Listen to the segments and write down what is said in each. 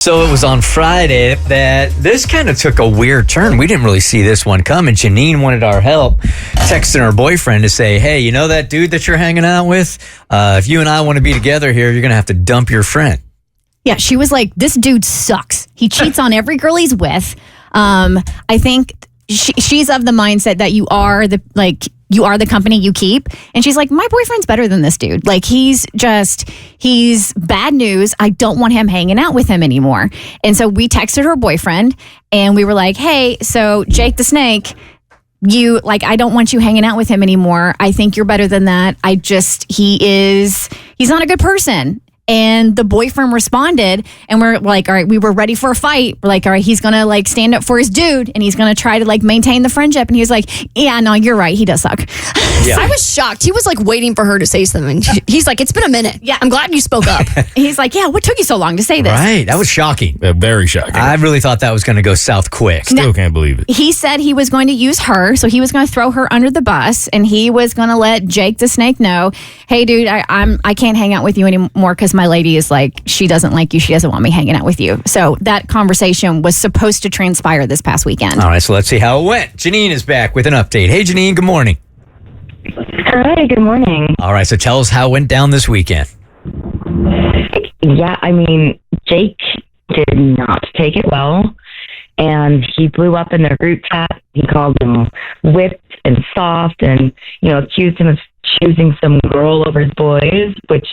So it was on Friday that this kind of took a weird turn. We didn't really see this one coming. Janine wanted our help, texting her boyfriend to say, hey, you know that dude that you're hanging out with? If you and I want to be together here, you're going to have to dump your friend. Yeah, she was like, this dude sucks. He cheats on every girl he's with. I think she's of the mindset that you are the company you keep. And she's like, my boyfriend's better than this dude. Like, he's bad news. I don't want him hanging out with him anymore. And so we texted her boyfriend and we were like, hey, so Jake the Snake, I don't want you hanging out with him anymore. I think you're better than that. He's not a good person. And the boyfriend responded, and we're like, all right, we were ready for a fight. We're like, all right, he's going to stand up for his dude, and he's going to try to maintain the friendship. And he was like, yeah, no, you're right. He does suck. Yeah. I was shocked. He was waiting for her to say something. He's like, it's been a minute. Yeah, I'm glad you spoke up. He's like, yeah, what took you so long to say this? Right. That was shocking. Very shocking. I really thought that was going to go south quick. Still can't believe it. He said he was going to use her, so he was going to throw her under the bus, and he was going to let Jake the Snake know, hey, dude, I can't hang out with you anymore because my lady is she doesn't like you. She doesn't want me hanging out with you. So that conversation was supposed to transpire this past weekend. All right, so let's see how it went. Janine is back with an update. Hey, Janine, good morning. Hi, good morning. All right, so tell us how it went down this weekend. Yeah, Jake did not take it well, and he blew up in their group chat. He called him whipped and soft and, accused him of choosing some girl over his boys, which,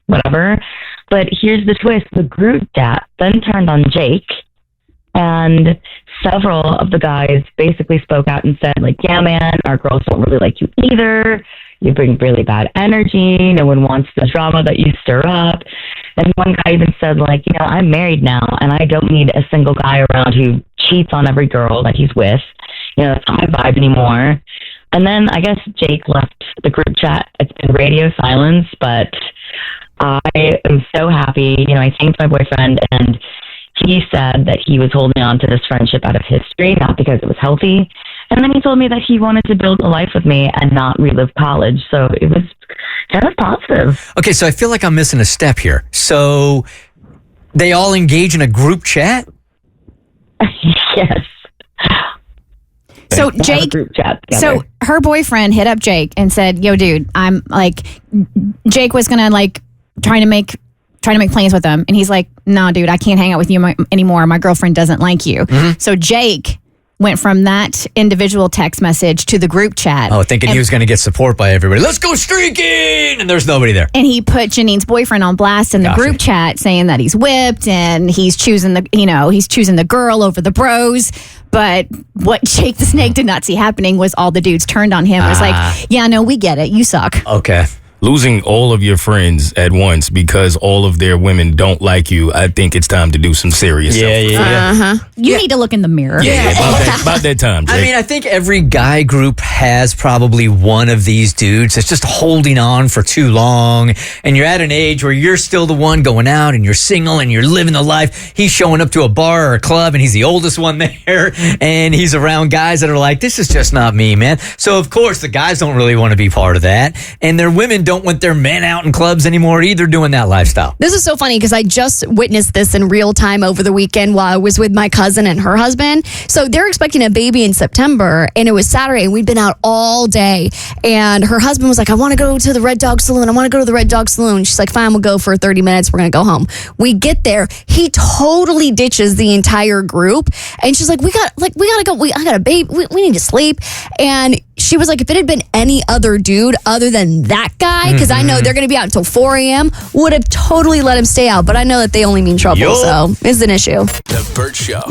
whatever. But here's the twist. The group chat then turned on Jake, and several of the guys basically spoke out and said, yeah, man, our girls don't really like you either. You bring really bad energy. No one wants the drama that you stir up. And one guy even said, I'm married now, and I don't need a single guy around who cheats on every girl that he's with. That's not my vibe anymore. And then I guess Jake left the group chat. It's been radio silence, but I am so happy. I thanked my boyfriend, and he said that he was holding on to this friendship out of history, not because it was healthy. And then he told me that he wanted to build a life with me and not relive college. So it was kind of positive. Okay, so I feel like I'm missing a step here. So they all engage in a group chat? Yes. So Jake, so her boyfriend hit up Jake and said, yo, dude, Jake was going to trying to make plans with him. And he's like, no, dude, I can't hang out with you anymore. My girlfriend doesn't like you. Mm-hmm. So Jake went from that individual text message to the group chat. Oh, thinking he was going to get support by everybody. Let's go streaking! And there's nobody there. And he put Janine's boyfriend on blast in the group chat, saying that he's whipped and he's choosing the girl over the bros. But what Jake the Snake did not see happening was all the dudes turned on him. It was like, yeah, no, we get it. You suck. Okay. Losing all of your friends at once because all of their women don't like you, I think it's time to do some serious stuff. Yeah. You need to look in the mirror. Yeah, about that time, Jake. I think every guy group has probably one of these dudes that's just holding on for too long, and you're at an age where you're still the one going out and you're single and you're living the life. He's showing up to a bar or a club and he's the oldest one there, and he's around guys that are like, this is just not me, man. So, of course, the guys don't really want to be part of that, and their women don't want their men out in clubs anymore either doing that lifestyle. This is so funny because I just witnessed this in real time over the weekend while I was with my cousin and her husband. So they're expecting a baby in September, and it was Saturday, and we'd been out all day. And her husband was like, I want to go to the Red Dog Saloon. She's like, fine, we'll go for 30 minutes. We're going to go home. We get there. He totally ditches the entire group. And she's like, we got to go. I got a baby. We need to sleep. And she was like, if it had been any other dude other than that guy, because I know they're going to be out until 4 a.m., would have totally let him stay out. But I know that they only mean trouble, so it's an issue. The Bert Show.